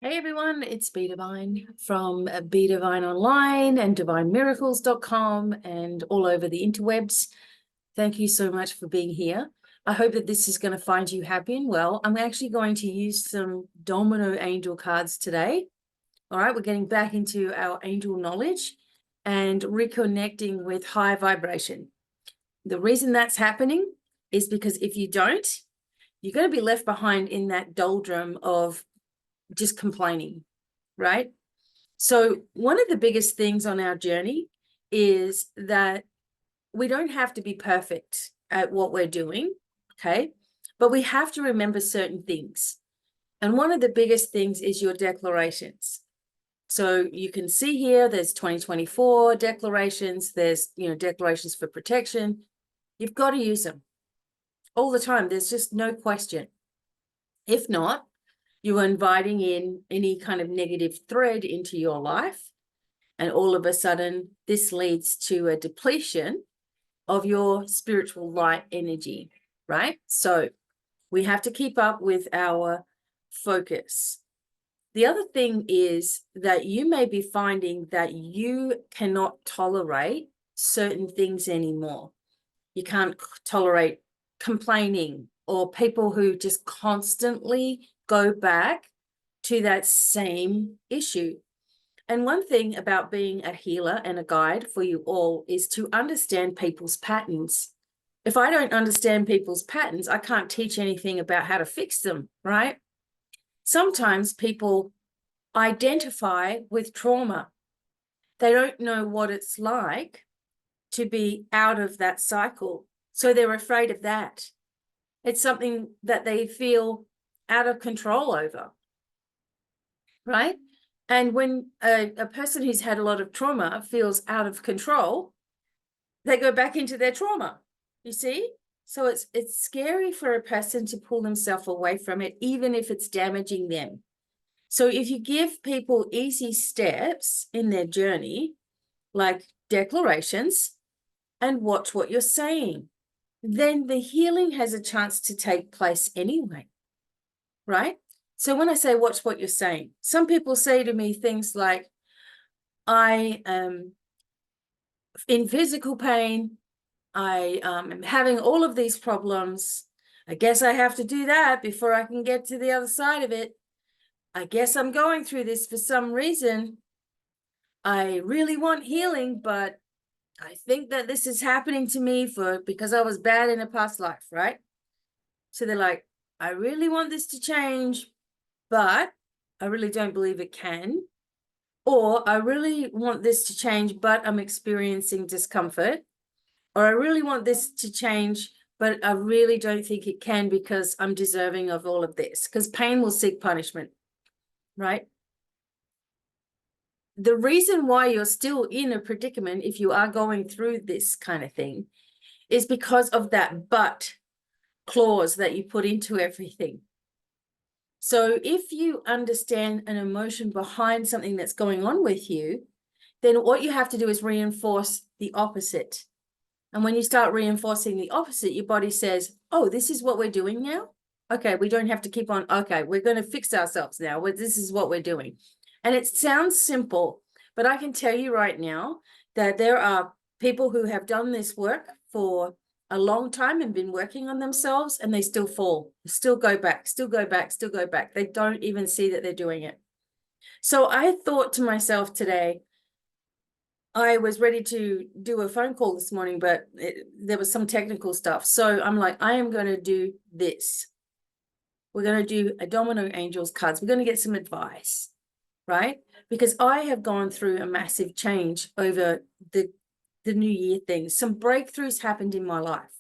Hey everyone, it's BDevine from BDevine Online and DevineMiracles.com and all over the interwebs. Thank you so much for being here. I hope that this is going to find you happy and well. I'm actually going to use some Domino angel cards today. All right, we're getting back into our angel knowledge and reconnecting with high vibration. The reason that's happening is because if you don't, you're going to be left behind in that doldrum of just complaining, right? So one of the biggest things on our journey is that we don't have to be perfect at what we're doing, okay? But we have to remember certain things. And one of the biggest things is your declarations. So you can see here, there's 2024 declarations, there's, declarations for protection. You've got to use them all the time. There's just no question. If not, you are inviting in any kind of negative thread into your life. And all of a sudden, this leads to a depletion of your spiritual light energy, right? So we have to keep up with our focus. The other thing is that you may be finding that you cannot tolerate certain things anymore. You can't tolerate complaining or people who just constantly go back to that same issue. And one thing about being a healer and a guide for you all is to understand people's patterns. If I don't understand people's patterns, I can't teach anything about how to fix them, right? Sometimes people identify with trauma. They don't know what it's like to be out of that cycle. So they're afraid of that. It's something that they feel out of control over, right? And when a person who's had a lot of trauma feels out of control, they go back into their trauma, you see? So it's scary for a person to pull themselves away from it, even if it's damaging them. So if you give people easy steps in their journey, like declarations, and watch what you're saying, then the healing has a chance to take place anyway, right? So when I say watch what you're saying, some people say to me things like, I am in physical pain, I am having all of these problems. I guess I have to do that before I can get to the other side of it. I guess I'm going through this for some reason. I really want healing, but I think that this is happening to me because I was bad in a past life, right? So they're like, I really want this to change, but I really don't believe it can. Or I really want this to change, but I'm experiencing discomfort. Or I really want this to change, but I really don't think it can because I'm deserving of all of this. Because pain will seek punishment, right? The reason why you're still in a predicament, if you are going through this kind of thing, is because of that but clause that you put into everything. So if you understand an emotion behind something that's going on with you, then what you have to do is reinforce the opposite. And when you start reinforcing the opposite, your body says, oh, this is what we're doing now. Okay, we don't have to keep on. Okay, we're going to fix ourselves now. This is what we're doing. And it sounds simple, but I can tell you right now that there are people who have done this work for a long time and been working on themselves, and they still fall, still go back, still go back, still go back. They don't even see that they're doing it. So I thought to myself today, I was ready to do a phone call this morning, but there was some technical stuff. So I'm like, I am going to do this. We're going to do a Domino Angels cards. We're going to get some advice, right? Because I have gone through a massive change over the New Year thing. Some breakthroughs happened in my life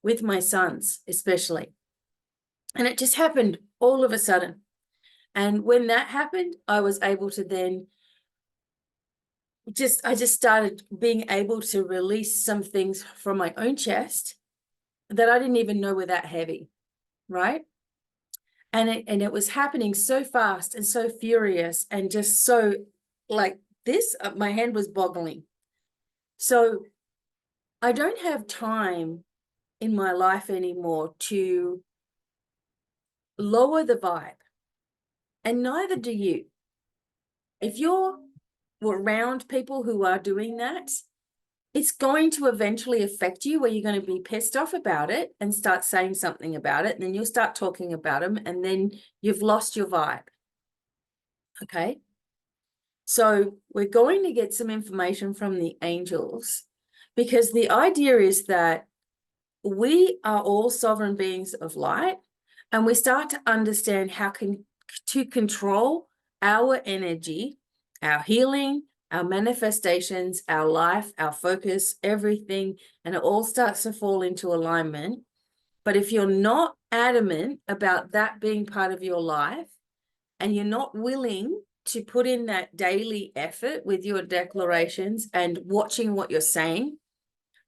with my sons, especially. And it just happened all of a sudden. And when that happened, I was able to then I just started being able to release some things from my own chest that I didn't even know were that heavy, right? And it was happening so fast and so furious and just so like this, my hand was boggling. So I don't have time in my life anymore to lower the vibe and neither do you. If you're around people who are doing that, it's going to eventually affect you, where you're going to be pissed off about it and start saying something about it. And then you'll start talking about them, and then you've lost your vibe. Okay. So we're going to get some information from the angels, because the idea is that we are all sovereign beings of light, and we start to understand how to control our energy, our healing, our manifestations, our life, our focus, everything, and it all starts to fall into alignment. But if you're not adamant about that being part of your life, and you're not willing to put in that daily effort with your declarations and watching what you're saying.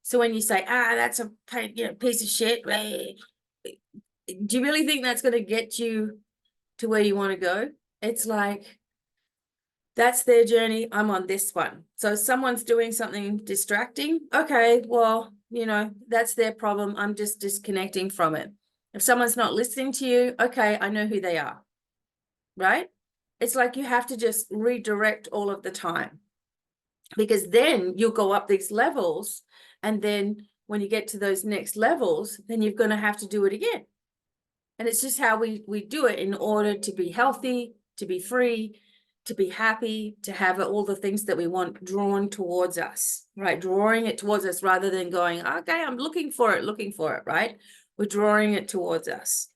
So when you say, that's a piece of shit, do you really think that's going to get you to where you want to go? It's like, that's their journey. I'm on this one. So if someone's doing something distracting, okay, well, that's their problem. I'm just disconnecting from it. If someone's not listening to you, okay, I know who they are, right? It's like you have to just redirect all of the time, because then you'll go up these levels. And then when you get to those next levels, then you're going to have to do it again. And it's just how we do it in order to be healthy, to be free, to be happy, to have all the things that we want drawn towards us, right? Drawing it towards us rather than going, okay, I'm looking for it, right? We're drawing it towards us.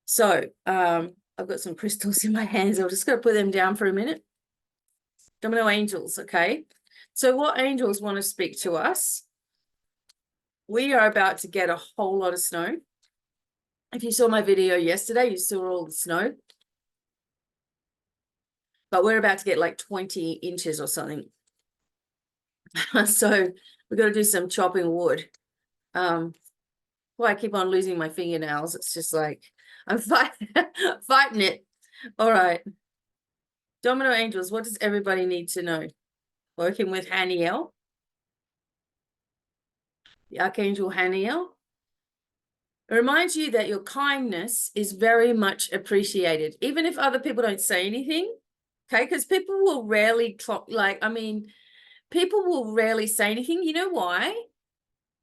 So I've got some crystals in my hands. I'm just going to put them down for a minute. Domino angels, okay? So what angels want to speak to us? We are about to get a whole lot of snow. If you saw my video yesterday, you saw all the snow. But we're about to get like 20 inches or something. So we've got to do some chopping wood. Well, I keep on losing my fingernails. It's just like I'm fighting it. All right. Domino angels, what does everybody need to know? Working with Haniel, the Archangel Haniel. It reminds you that your kindness is very much appreciated, even if other people don't say anything. Okay, because people will rarely people will rarely say anything. You know why?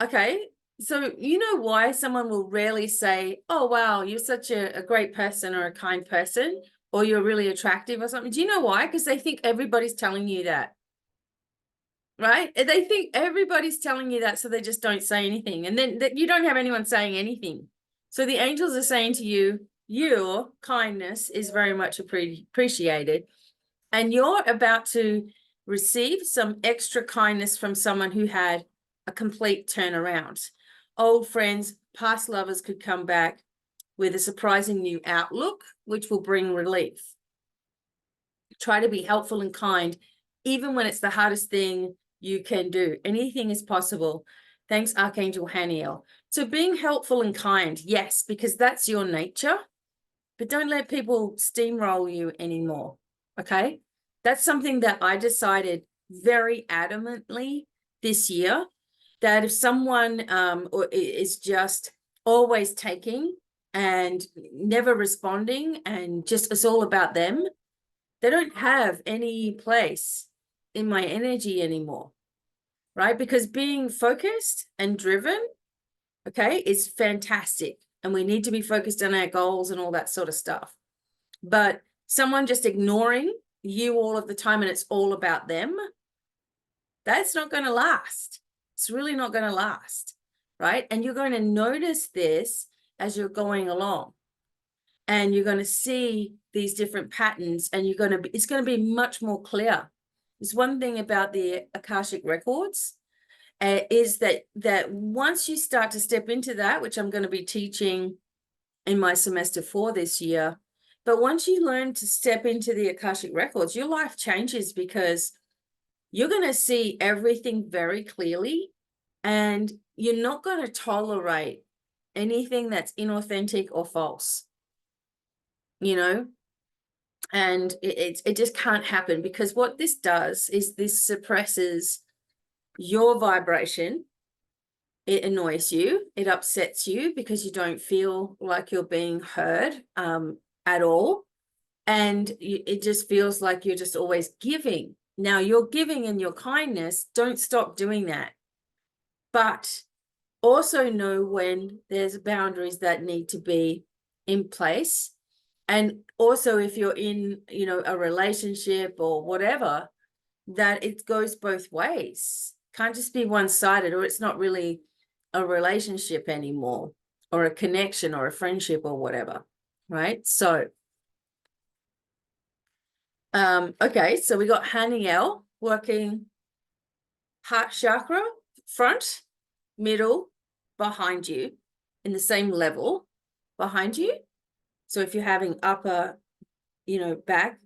Okay, so you know why someone will rarely say, oh, wow, you're such a great person or a kind person, or you're really attractive or something. Do you know why? Because they think everybody's telling you that. Right? They think everybody's telling you that, so they just don't say anything. And then you don't have anyone saying anything. So the angels are saying to you, your kindness is very much appreciated. And you're about to receive some extra kindness from someone who had a complete turnaround. Old friends, past lovers could come back with a surprising new outlook, which will bring relief. Try to be helpful and kind, even when it's the hardest thing you can do. Anything is possible. Thanks, Archangel Haniel. So being helpful and kind, yes, because that's your nature, but don't let people steamroll you anymore, okay? That's something that I decided very adamantly this year, that if someone is just always taking and never responding and just it's all about them, they don't have any place in my energy anymore, right? Because being focused and driven, okay, is fantastic. And we need to be focused on our goals and all that sort of stuff. But someone just ignoring you all of the time and it's all about them, that's not going to last. It's really not going to last, right? And you're going to notice this as you're going along. And you're going to see these different patterns, and it's going to be much more clear. There's one thing about the Akashic records is that once you start to step into that, which I'm going to be teaching in my semester 4 this year, but once you learn to step into the Akashic records, your life changes, because you're going to see everything very clearly, and you're not going to tolerate anything that's inauthentic or false. And it just can't happen, because what this does is this suppresses your vibration. It annoys you, it upsets you, because you don't feel like you're being heard at all. And it just feels like you're just always giving. Now, your giving and your kindness, don't stop doing that. But also know when there's boundaries that need to be in place. And also if you're in, a relationship or whatever, that it goes both ways. Can't just be one-sided, or it's not really a relationship anymore, or a connection or a friendship or whatever, right? So, okay, so we got Haniel working heart chakra, front, middle, behind you, in the same level behind you. So if you're having upper, back,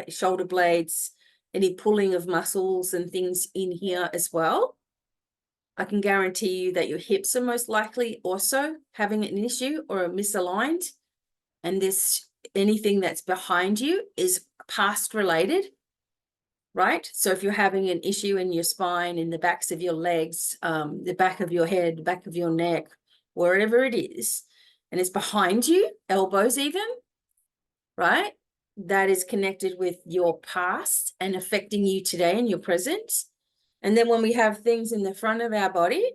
shoulder blades, any pulling of muscles and things in here as well, I can guarantee you that your hips are most likely also having an issue or misaligned. And anything that's behind you is past related, right? So if you're having an issue in your spine, in the backs of your legs, the back of your head, the back of your neck, wherever it is, and it's behind you, elbows even, right? That is connected with your past and affecting you today in your present. And then when we have things in the front of our body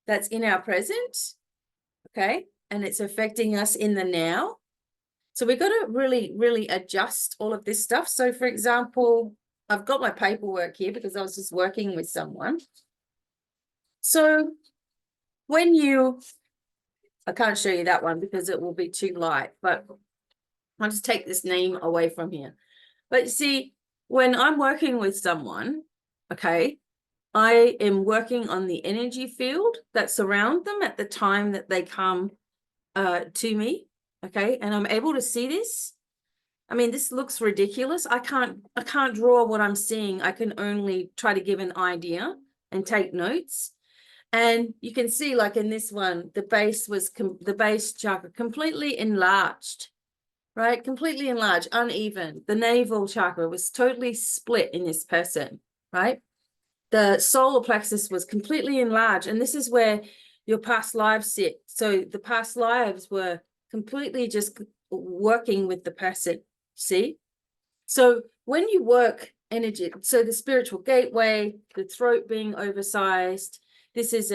that's in our present, okay, and it's affecting us in the now. So we've got to really, really adjust all of this stuff. So for example, I've got my paperwork here because I was just working with someone. So I can't show you that one because it will be too light, but I'll just take this name away from here. But you see, when I'm working with someone, okay, I am working on the energy field that surround them at the time that they come to me, okay, and I'm able to see this. I mean, this looks ridiculous. I can't draw what I'm seeing. I can only try to give an idea and take notes. And you can see, like in this one, the base chakra completely enlarged, right? Completely enlarged, uneven. The navel chakra was totally split in this person, right? The solar plexus was completely enlarged. And this is where your past lives sit. So the past lives were completely just working with the person, see? So when you work energy, so the spiritual gateway, the throat being oversized, this is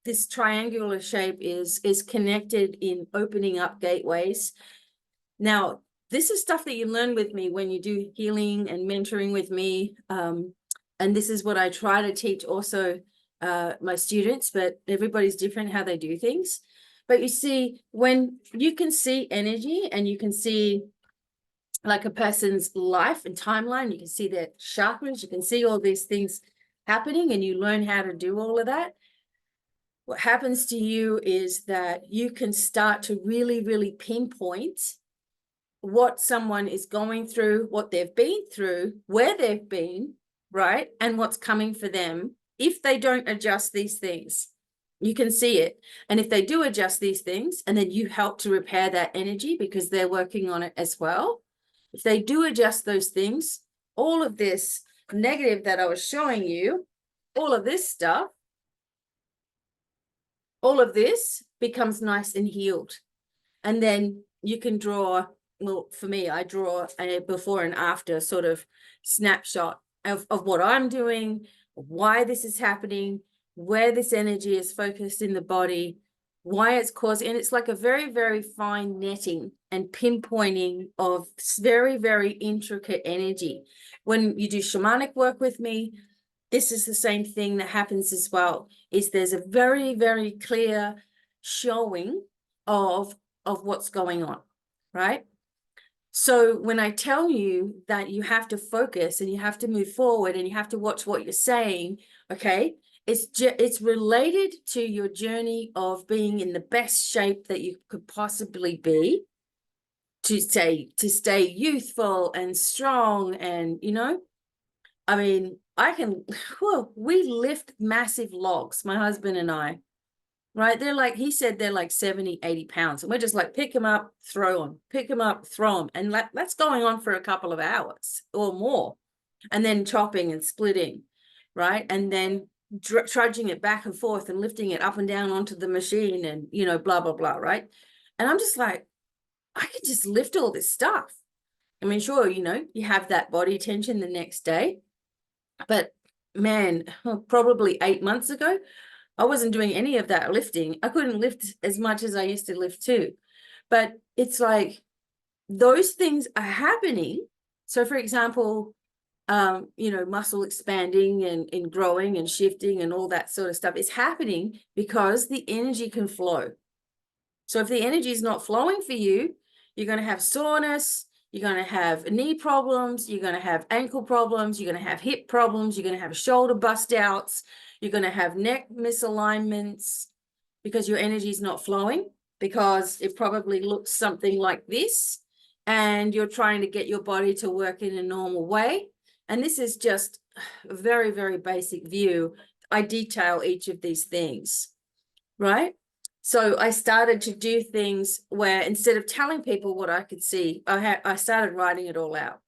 this triangular shape is connected in opening up gateways. Now, this is stuff that you learn with me when you do healing and mentoring with me. And this is what I try to teach also my students, but everybody's different how they do things. But you see, when you can see energy and you can see like a person's life and timeline, you can see their chakras, you can see all these things happening, and you learn how to do all of that. What happens to you is that you can start to really, really pinpoint what someone is going through, what they've been through, where they've been, right? And what's coming for them if they don't adjust these things. You can see it. And if they do adjust these things, and then you help to repair that energy because they're working on it as well. If they do adjust those things, all of this negative that I was showing you, all of this stuff, all of this becomes nice and healed. And then you can draw, well, for me, I draw a before and after sort of snapshot of what I'm doing, why this is happening, where this energy is focused in the body, why it's causing, and it's like a very, very fine netting and pinpointing of very, very intricate energy. When you do shamanic work with me, this is the same thing that happens as well, is there's a very, very clear showing of what's going on, right? So when I tell you that you have to focus and you have to move forward and you have to watch what you're saying, okay, it's related to your journey of being in the best shape that you could possibly be to stay youthful and strong. And, I mean, we lift massive logs, my husband and I, right? He said they're like 70, 80 pounds. And we're just like, pick them up, throw them, pick them up, throw them. And that's going on for a couple of hours or more. And then chopping and splitting, right? And then trudging it back and forth and lifting it up and down onto the machine and, blah, blah, blah, right? And I'm just like, I could just lift all this stuff. I mean, sure, you know, you have that body tension the next day, but man, probably 8 months ago, I wasn't doing any of that lifting. I couldn't lift as much as I used to lift too. But it's like those things are happening. So for example, you know, muscle expanding and growing and shifting and all that sort of stuff is happening because the energy can flow. So if the energy is not flowing for you, you're going to have soreness, you're going to have knee problems, you're going to have ankle problems, you're going to have hip problems, you're going to have shoulder bust outs, you're going to have neck misalignments because your energy is not flowing, because it probably looks something like this, and you're trying to get your body to work in a normal way. And this is just a very, very basic view. I detail each of these things, right? So I started to do things where instead of telling people what I could see, I started writing it all out.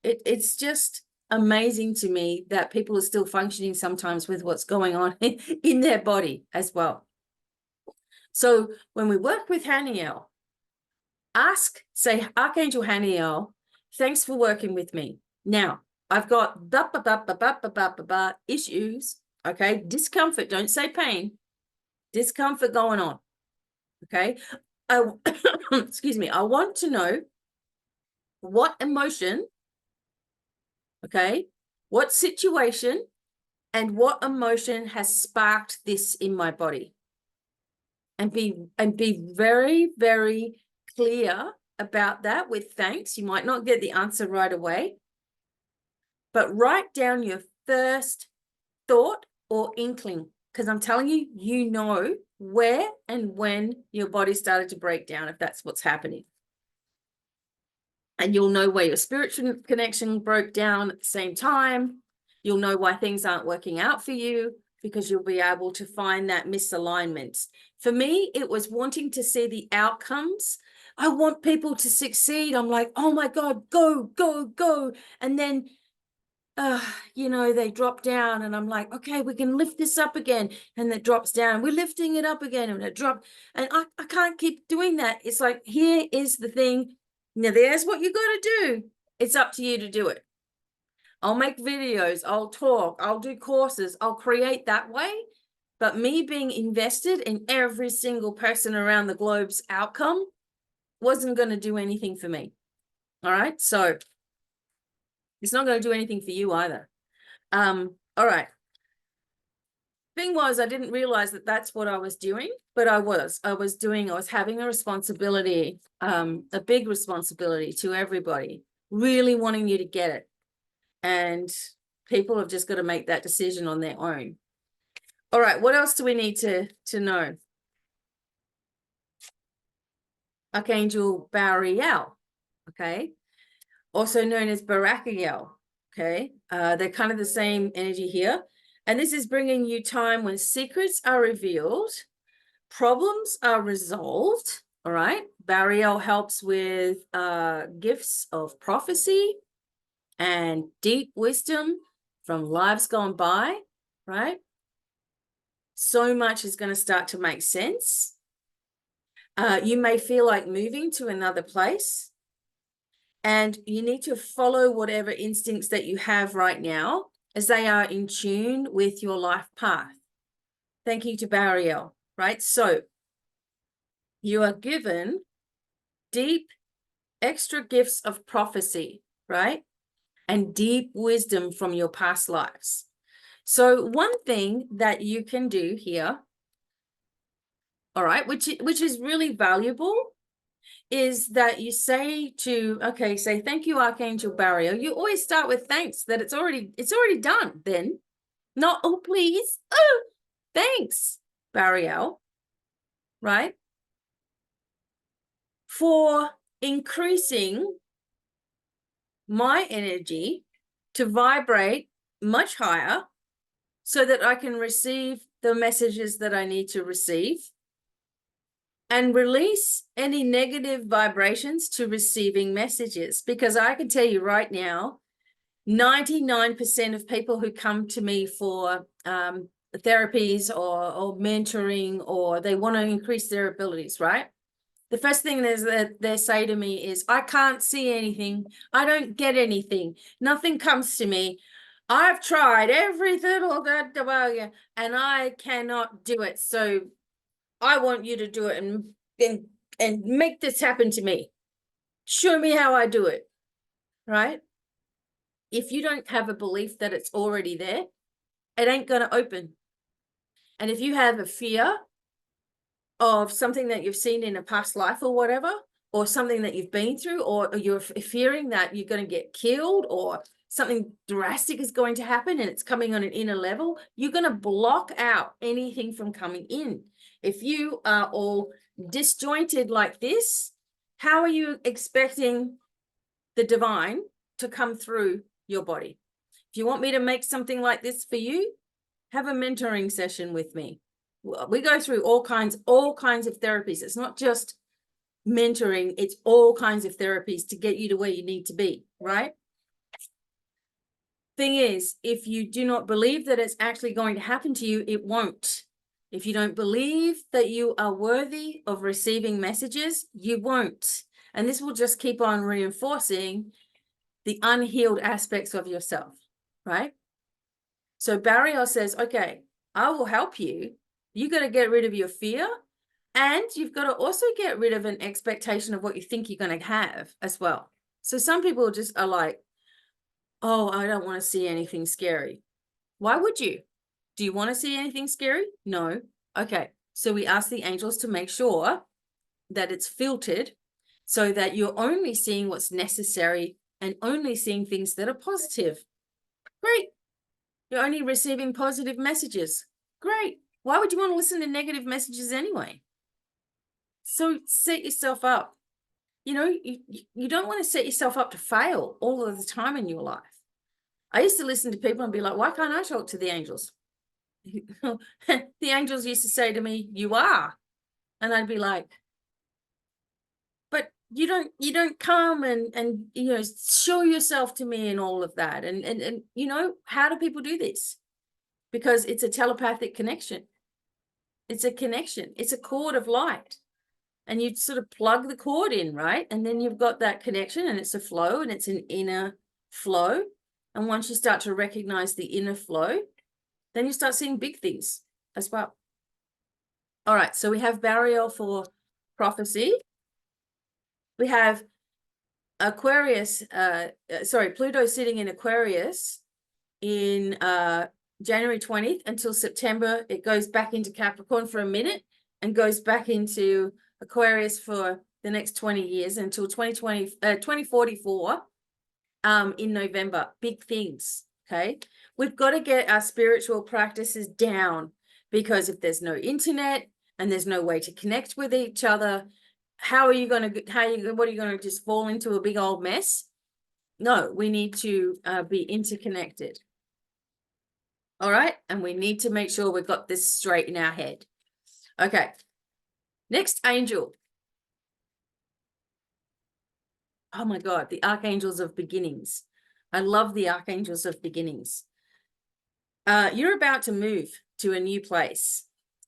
It's just amazing to me that people are still functioning sometimes with what's going on in their body as well. So when we work with Haniel, say, Archangel Haniel, thanks for working with me. Now, I've got issues, okay? Discomfort, don't say pain. Discomfort going on, okay? Excuse me, I want to know what emotion, okay, what situation and what emotion has sparked this in my body. And be very, very clear about that with thanks. You might not get the answer right away, but write down your first thought or inkling, because I'm telling you, you know where and when your body started to break down, if that's what's happening. And you'll know where your spiritual connection broke down at the same time. You'll know why things aren't working out for you, because you'll be able to find that misalignment. For me, it was wanting to see the outcomes. I want people to succeed. I'm like, oh my God, go, go, go. And then you know, they drop down and I'm like, okay, we can lift this up again. And it drops down. We're lifting it up again and it dropped. And I can't keep doing that. It's like, here is the thing. Now, there's what you got to do. It's up to you to do it. I'll make videos. I'll talk. I'll do courses. I'll create that way. But me being invested in every single person around the globe's outcome wasn't going to do anything for me. All right. So it's not going to do anything for you either. All right. Thing was, I didn't realize that that's what I was doing, but I was having a responsibility, a big responsibility to everybody, really wanting you to get it. And people have just got to make that decision on their own. All right. What else do we need to know? Archangel Bariel. Okay. Also known as Bariel, okay? They're kind of the same energy here. And this is bringing you time when secrets are revealed, problems are resolved, all right? Bariel helps with gifts of prophecy and deep wisdom from lives gone by, right? So much is going to start to make sense. You may feel like moving to another place. And you need to follow whatever instincts that you have right now as they are in tune with your life path. Thank you to Bariel, right? So you are given deep extra gifts of prophecy, right? And deep wisdom from your past lives. So one thing that you can do here, all right, which is really valuable, is that you say thank you, Archangel Bariel. You always start with thanks, that it's already done. Then not, oh, please, oh, thanks, Bariel, right? For increasing my energy to vibrate much higher so that I can receive the messages that I need to receive, and release any negative vibrations to receiving messages. Because I can tell you right now, 99% of people who come to me for therapies or mentoring, or they want to increase their abilities, right? The first thing that they say to me is, I can't see anything. I don't get anything. Nothing comes to me. I've tried everything, and I cannot do it. So I want you to do it and make this happen to me. Show me how I do it, right? If you don't have a belief that it's already there, it ain't going to open. And if you have a fear of something that you've seen in a past life or whatever, or something that you've been through, or you're fearing that you're going to get killed or something drastic is going to happen and it's coming on an inner level, you're going to block out anything from coming in. If you are all disjointed like this, how are you expecting the divine to come through your body? If you want me to make something like this for you, have a mentoring session with me. We go through all kinds of therapies. It's not just mentoring, it's all kinds of therapies to get you to where you need to be, right? Thing is, if you do not believe that it's actually going to happen to you, it won't. If you don't believe that you are worthy of receiving messages, you won't. And this will just keep on reinforcing the unhealed aspects of yourself, right? So Bariel says, okay, I will help you. You got to get rid of your fear, and you've got to also get rid of an expectation of what you think you're going to have as well. So some people just are like, oh, I don't want to see anything scary. Why would you? Do you want to see anything scary? No. Okay. So we ask the angels to make sure that it's filtered so that you're only seeing what's necessary and only seeing things that are positive. Great. You're only receiving positive messages. Great. Why would you want to listen to negative messages anyway? So set yourself up. You know, you don't want to set yourself up to fail all of the time in your life. I used to listen to people and be like, why can't I talk to the angels? The angels used to say to me, you are. And I'd be like, but you don't come and you know, show yourself to me and all of that. And you know, how do people do this? Because it's a telepathic connection. It's a connection. It's a cord of light. And you sort of plug the cord in, right? And then you've got that connection, and it's a flow, and it's an inner flow. And once you start to recognize the inner flow, then you start seeing big things as well. All right, so we have Bariel for prophecy. We have Aquarius, Pluto sitting in Aquarius in January 20th until September. It goes back into Capricorn for a minute and goes back into Aquarius for the next 20 years until 2044 in November. Big things, okay? We've got to get our spiritual practices down, because if there's no internet and there's no way to connect with each other, what are you going to just fall into a big old mess? No, we need to be interconnected. All right, and we need to make sure we've got this straight in our head. Okay, next angel. Oh my God, the Archangels of Beginnings. I love the Archangels of Beginnings. You're about to move to a new place,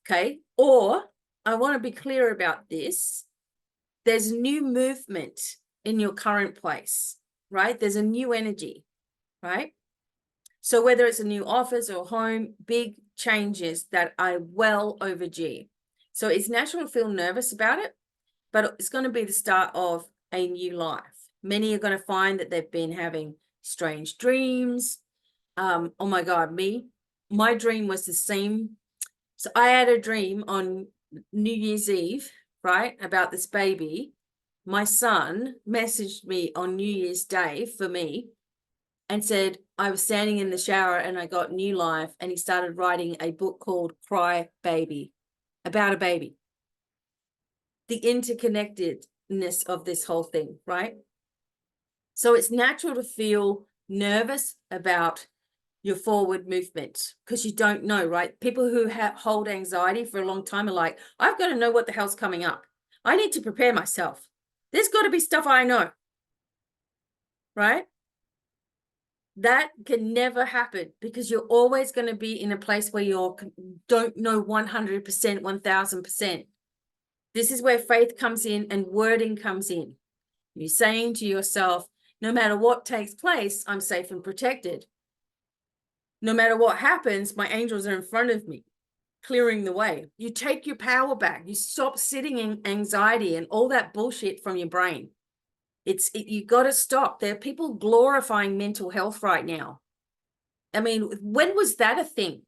okay? Or I want to be clear about this. There's new movement in your current place, right? There's a new energy, right? So whether it's a new office or home, big changes that are well overdue. So it's natural to feel nervous about it, but it's going to be the start of a new life. Many are going to find that they've been having strange dreams. Oh my God, my dream was the same. So I had a dream on New Year's Eve, right, about this baby. My son messaged me on New Year's Day for me and said, I was standing in the shower and I got new life, and he started writing a book called Cry Baby, about a baby. The interconnectedness of this whole thing, right? So it's natural to feel nervous about your forward movement because you don't know, right? People who hold anxiety for a long time are like, I've got to know what the hell's coming up. I need to prepare myself. There's got to be stuff I know, right? That can never happen because you're always going to be in a place where you don't know 100%, 1000%. This is where faith comes in and wording comes in. You're saying to yourself, no matter what takes place, I'm safe and protected. No matter what happens, my angels are in front of me, clearing the way. You take your power back. You stop sitting in anxiety and all that bullshit from your brain. You got to stop. There are people glorifying mental health right now. I mean, when was that a thing?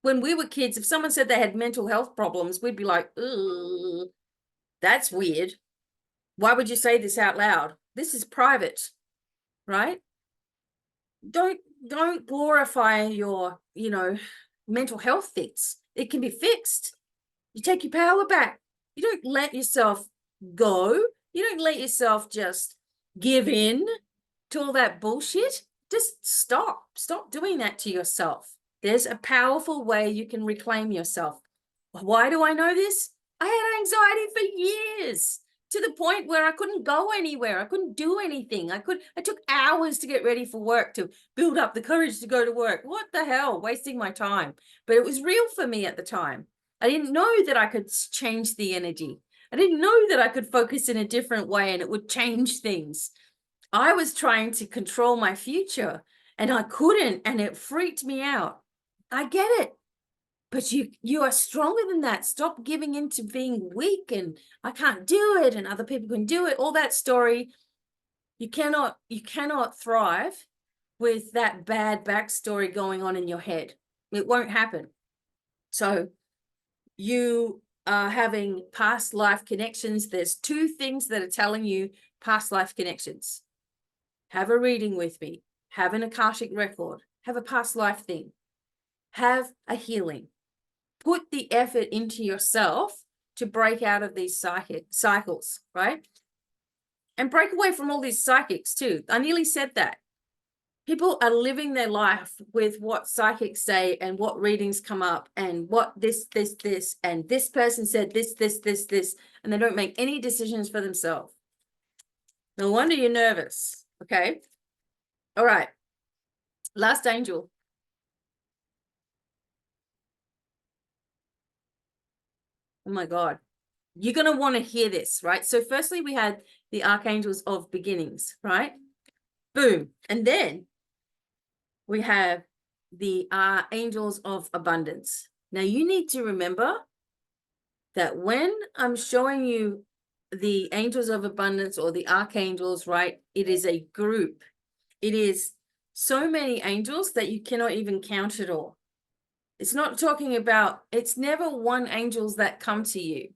When we were kids, if someone said they had mental health problems, we'd be like, ugh, that's weird. Why would you say this out loud? This is private, right? Don't glorify your, mental health fix. It can be fixed. You take your power back. You don't let yourself go. You don't let yourself just give in to all that bullshit. Just stop. Stop doing that to yourself. There's a powerful way you can reclaim yourself. Why do I know this? I had anxiety for years, to the point where I couldn't go anywhere. I couldn't do anything. I took hours to get ready for work, to build up the courage to go to work. What the hell? Wasting my time. But it was real for me at the time. I didn't know that I could change the energy. I didn't know that I could focus in a different way and it would change things. I was trying to control my future and I couldn't, and it freaked me out. I get it. But you are stronger than that. Stop giving in to being weak and I can't do it and other people can do it. All that story. You cannot thrive with that bad backstory going on in your head. It won't happen. So you are having past life connections. There's two things that are telling you past life connections. Have a reading with me. Have an Akashic record. Have a past life thing. Have a healing. Put the effort into yourself to break out of these cycles, right? And break away from all these psychics too. I nearly said that. People are living their life with what psychics say and what readings come up and what this, and this person said this, and they don't make any decisions for themselves. No wonder you're nervous, okay? All right, last angel. Oh my God. You're going to want to hear this, right? So firstly, we had the Archangels of Beginnings, right? Boom. And then we have the Angels of Abundance. Now, you need to remember that when I'm showing you the Angels of Abundance or the Archangels, right, it is a group. It is so many angels that you cannot even count it all. It's not talking about, it's never one angels that come to you.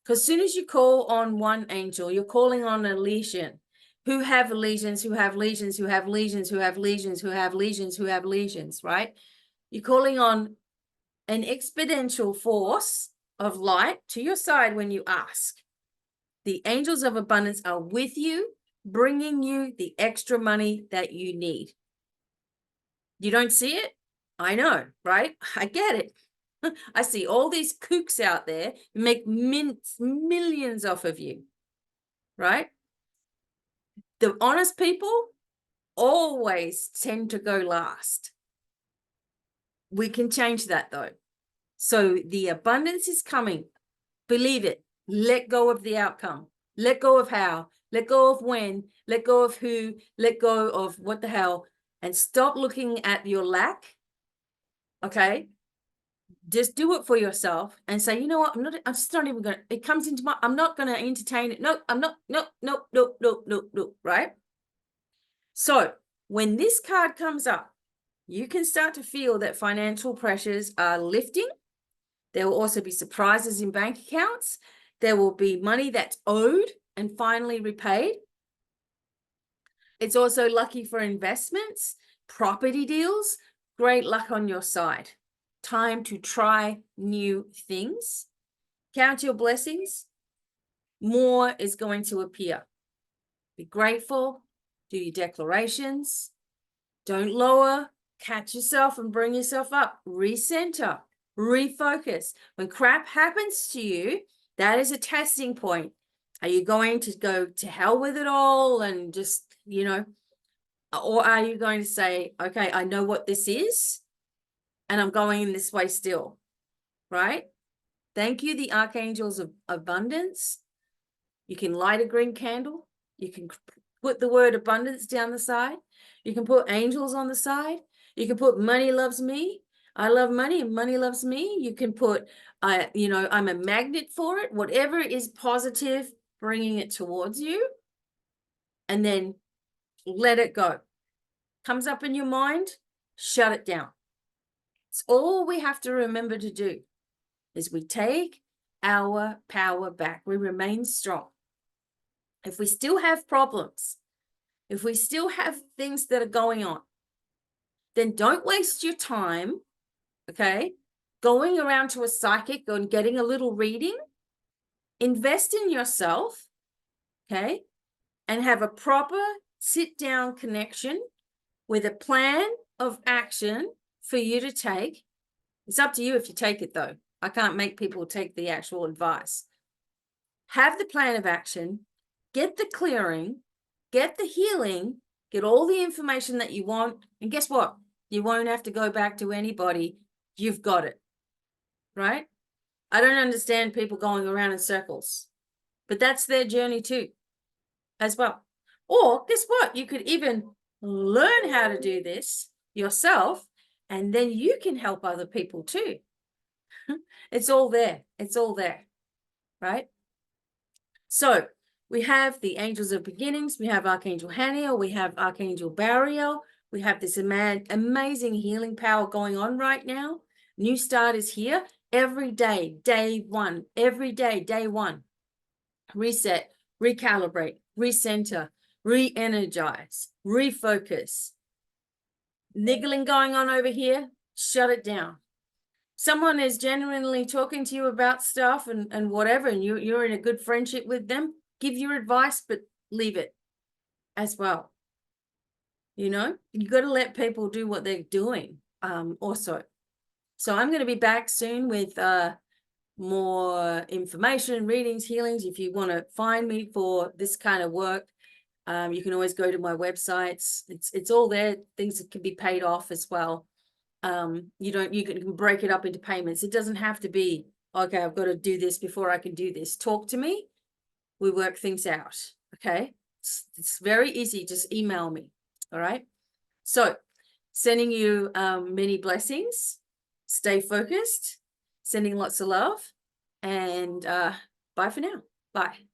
Because as soon as you call on one angel, you're calling on a legion who have legions, who have legions, who have legions, who have legions, who have legions, who have legions, right? You're calling on an exponential force of light to your side when you ask. The angels of abundance are with you, bringing you the extra money that you need. You don't see it? I know, right? I get it. I see all these kooks out there make millions off of you, right? The honest people always tend to go last. We can change that though. So the abundance is coming. Believe it. Let go of the outcome. Let go of how. Let go of when. Let go of who. Let go of what the hell. And stop looking at your lack. Okay? Just do it for yourself and say, you know what, I'm just not even going to, it comes into I'm not going to entertain it. No, I'm not, no, right? So when this card comes up, you can start to feel that financial pressures are lifting. There will also be surprises in bank accounts. There will be money that's owed and finally repaid. It's also lucky for investments, property deals, great luck on your side. Time to try new things. Count your blessings. More is going to appear. Be grateful. Do your declarations. Don't lower. Catch yourself and bring yourself up. Recenter. Refocus. When crap happens to you, that is a testing point. Are you going to go to hell with it all and just, or are you going to say, okay, I know what this is, and I'm going in this way still, right? Thank you, the Archangels of Abundance. You can light a green candle. You can put the word abundance down the side. You can put angels on the side. You can put money loves me. I love money and money loves me. You can put, I'm a magnet for it. Whatever is positive, bringing it towards you. And then let it go. Comes up in your mind, shut it down. It's all we have to remember to do is we take our power back. We remain strong. If we still have problems, if we still have things that are going on, then don't waste your time, okay, going around to a psychic and getting a little reading. Invest in yourself, okay, and have a proper sit-down connection with a plan of action for you to take. It's up to you if you take it, though. I can't make people take the actual advice. Have the plan of action, get the clearing, get the healing, get all the information that you want, and guess what? You won't have to go back to anybody. You've got it, right? I don't understand people going around in circles, but that's their journey too, as well. Or guess what? You could even learn how to do this yourself, and then you can help other people too. It's all there. It's all there, right? So we have the angels of beginnings. We have Archangel Haniel. We have Archangel Bariel. We have this amazing healing power going on right now. New start is here every day, day one, every day, day one. Reset, recalibrate, recenter, re-energize, refocus. Niggling going on over here, shut it down. Someone is genuinely talking to you about stuff and whatever, and you're in a good friendship with them, give your advice, but leave it as well. You got to let people do what they're doing also. So I'm going to be back soon with more information, readings, healings. If you want to find me for this kind of work, you can always go to my websites. It's all there. Things that can be paid off as well. You can break it up into payments. It doesn't have to be, okay, I've got to do this before I can do this. Talk to me. We work things out. Okay. It's very easy. Just email me. All right. So sending you many blessings. Stay focused. Sending lots of love. And bye for now. Bye.